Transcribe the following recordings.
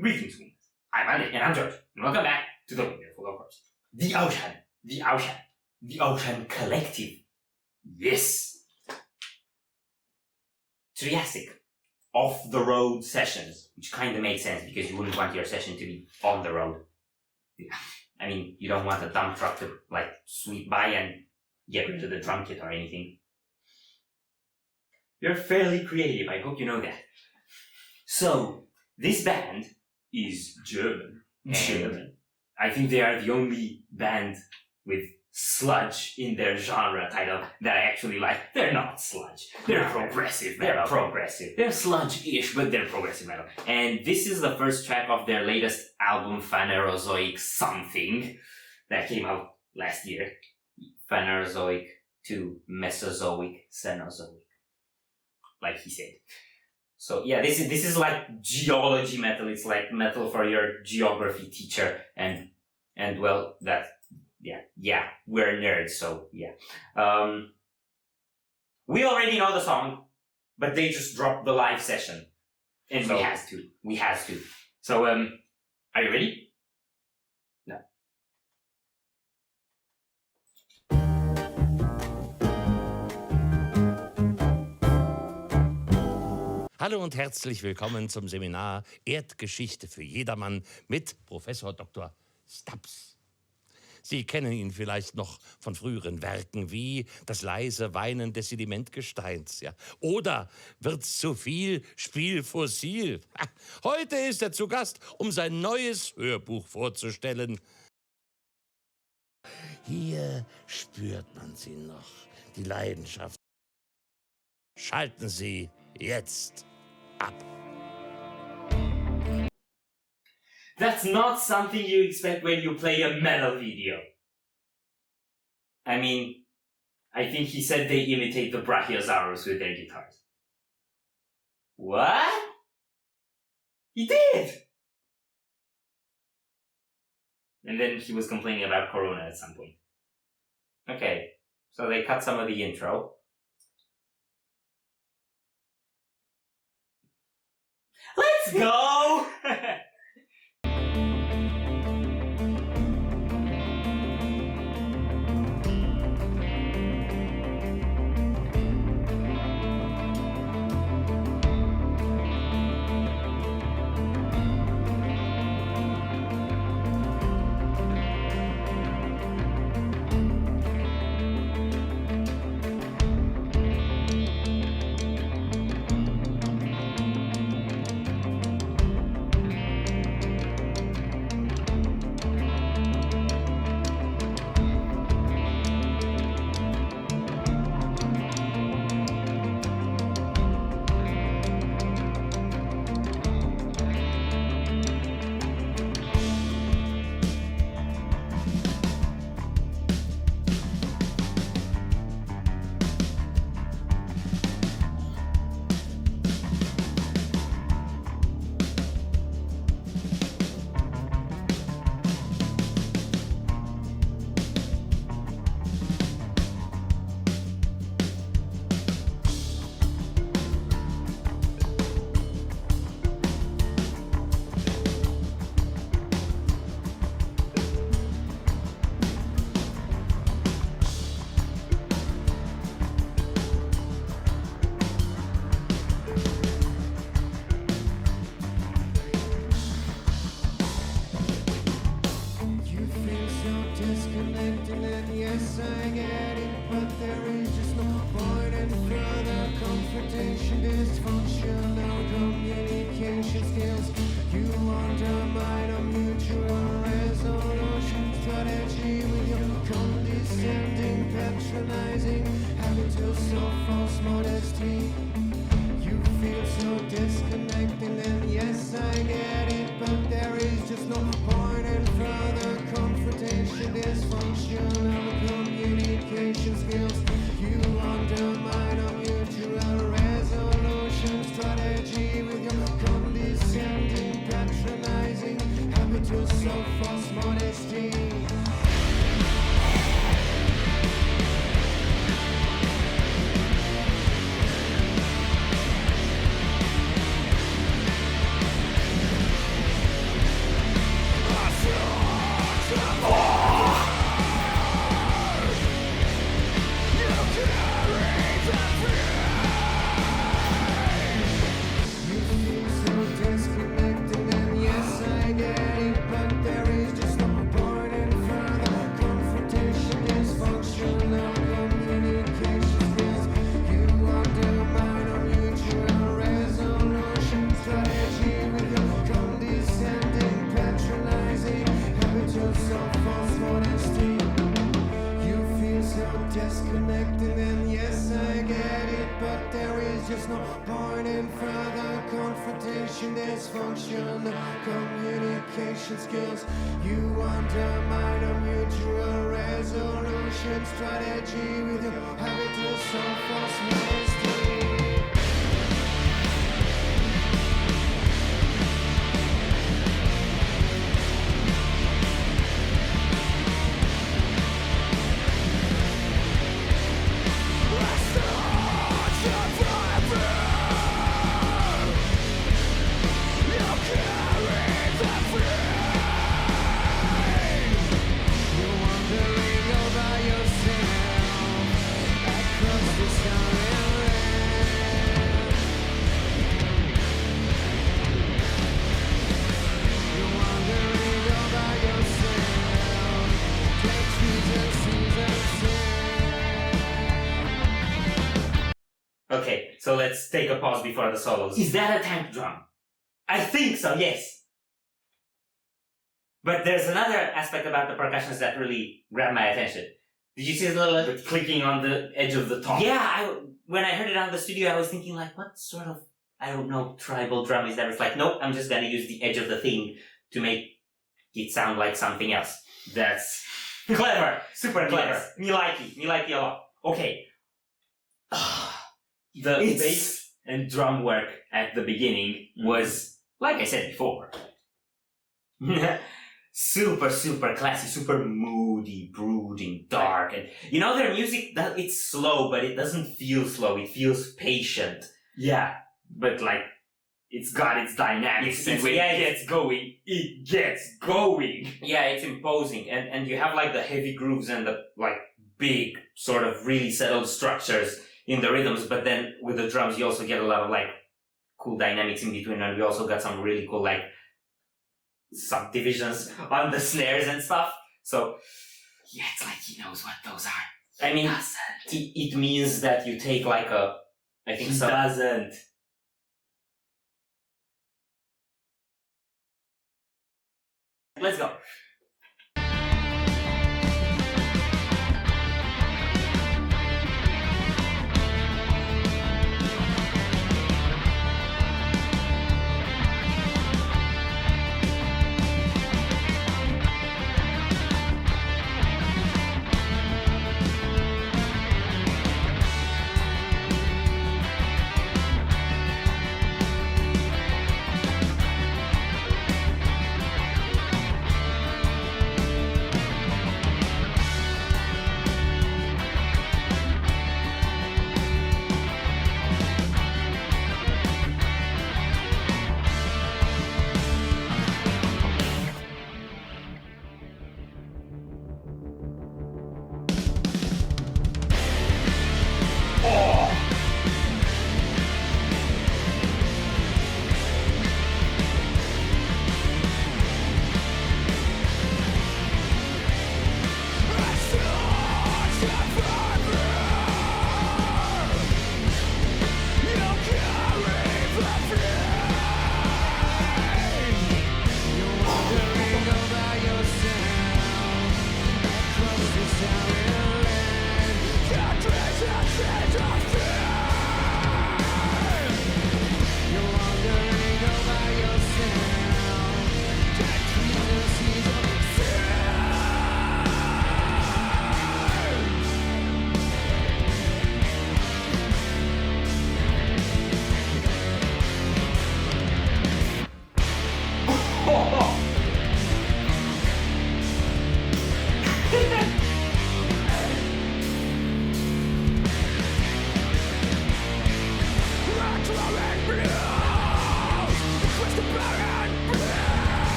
Greetings, Winners. I'm Andy, and I'm George, and welcome back to the Windmill, of course. The Ocean Collective. Yes! Triassic. Off-the-road sessions, which kind of makes sense because you wouldn't want your session to be on the road. I mean, you don't want a dump truck to, sweep by and get rid of the drum kit or anything. You're fairly creative, I hope you know that. So, this band is German. I think they are the only band with sludge in their genre title that I actually like. They're not sludge. They're progressive metal. They're sludge-ish, but they're progressive metal. And this is the first track of their latest album, Phanerozoic something, that came out last year. Phanerozoic to Mesozoic, Cenozoic. Like he said. So yeah, this is like geology metal. It's like metal for your geography teacher, and well, we're nerds, so yeah. We already know the song, but they just dropped the live session, and so we has to. So are you ready? No. Hallo und herzlich willkommen zum Seminar Erdgeschichte für jedermann mit Professor Dr. Stubbs. Sie kennen ihn vielleicht noch von früheren Werken wie Das leise Weinen des Sedimentgesteins. Ja. Oder Wird's zu viel? Spiel fossil. Heute ist er zu Gast, um sein neues Hörbuch vorzustellen. Hier spürt man sie noch, die Leidenschaft. Schalten Sie jetzt ab. That's not something you expect when you play a metal video. I mean, I think he said they imitate the Brachiosaurus with their guitars. What? He did! And then he was complaining about Corona at some point. Okay, so they cut some of the intro. Let's go! emotion, communication skills. You undermine a mutual resolution strategy with your habitus of false modesty. Okay, so let's take a pause before the solos. Is that a tank drum? I think so, yes. But there's another aspect about the percussions that really grabbed my attention. Did you see the little clicking on the edge of the top? Yeah, when I heard it on the studio, I was thinking like, what sort of, I don't know, tribal drum is that? It's like, nope, I'm just gonna use the edge of the thing to make it sound like something else. That's clever, super clever. Yes. Me like it a lot. Okay. The bass and drum work at the beginning was, like I said before, super, super classy, super moody, brooding, dark. And you know, their music, it's slow, but it doesn't feel slow. It feels patient. Yeah, but like, it's got its dynamics. And when it gets going, it gets going. Yeah, it's imposing. And you have like the heavy grooves and the like big, sort of really settled structures in the rhythms, but then with the drums you also get a lot of like cool dynamics in between, and we also got some really cool like subdivisions on the snares and stuff. So yeah, it's like he knows what those are. I mean, it means that you take like a, I think he doesn't. Let's go.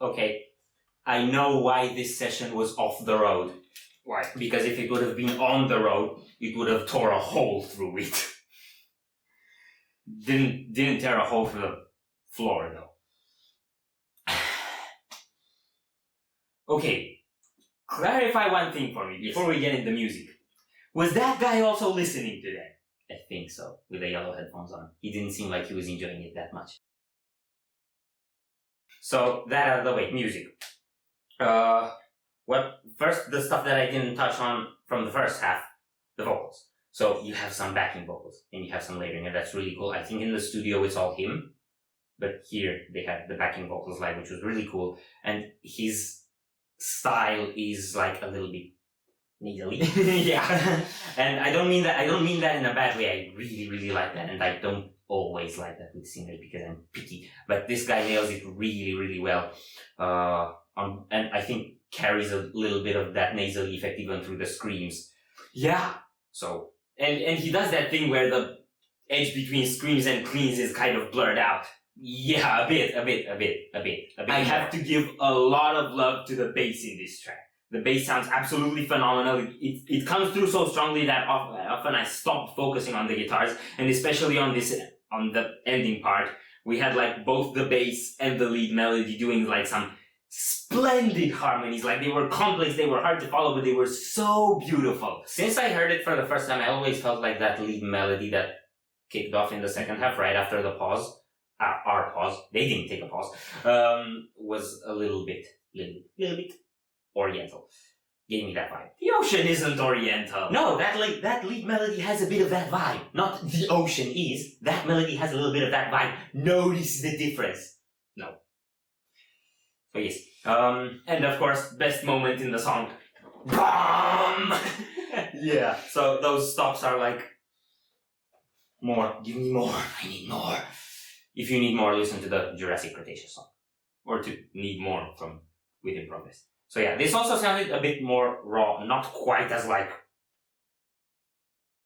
Okay, I know why this session was off the road. Why? Because if it would have been on the road, it would have tore a hole through it. Didn't tear a hole through the floor though. Okay, clarify one thing for me before we get into music. Was that guy also listening to that? I think so, with the yellow headphones on. He didn't seem like he was enjoying it that much. So, that out of the way, music. First, the stuff that I didn't touch on from the first half, the vocals. So, you have some backing vocals, and you have some layering, and that's really cool. I think in the studio it's all him, but here they have the backing vocals live, which was really cool. And his style is like a little bit nasally. Yeah. And I don't mean that in a bad way. I really, really like that, and I don't always like that with singers because I'm picky. But this guy nails it really, really well. And I think carries a little bit of that nasal effect even through the screams. Yeah. So, and he does that thing where the edge between screams and cleans is kind of blurred out. Yeah, a bit. I have to give a lot of love to the bass in this track. The bass sounds absolutely phenomenal. It comes through so strongly that often I stopped focusing on the guitars, and especially on the ending part, we had like both the bass and the lead melody doing like some splendid harmonies. Like they were complex, they were hard to follow, but they were so beautiful. Since I heard it for the first time, I always felt like that lead melody that kicked off in the second half right after the pause, our pause, they didn't take a pause, was a little bit Oriental. Gave me that vibe. The ocean isn't Oriental. No, that lead melody has a bit of that vibe. Not the ocean is. That melody has a little bit of that vibe. Notice the difference. No. So yes. And of course, best moment in the song. BOOM! Yeah. So those stops are like, more. Give me more. I need more. If you need more, listen to the Jurassic Cretaceous song. Or to need more from Within Progress. So yeah, this also sounded a bit more raw, not quite as like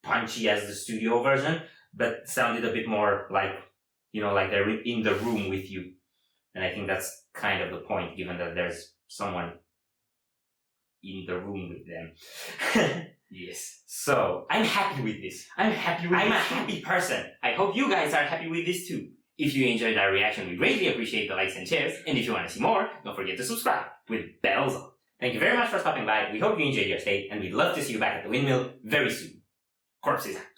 punchy as the studio version, but sounded a bit more like, you know, like they're in the room with you. And I think that's kind of the point, given that there's someone in the room with them. Yes. So, I'm happy with this. I'm a happy person. I hope you guys are happy with this too. If you enjoyed our reaction, we greatly appreciate the likes and shares. And if you want to see more, don't forget to subscribe with bells on. Thank you very much for stopping by. We hope you enjoyed your stay, and we'd love to see you back at the Windmill very soon. Corpses out.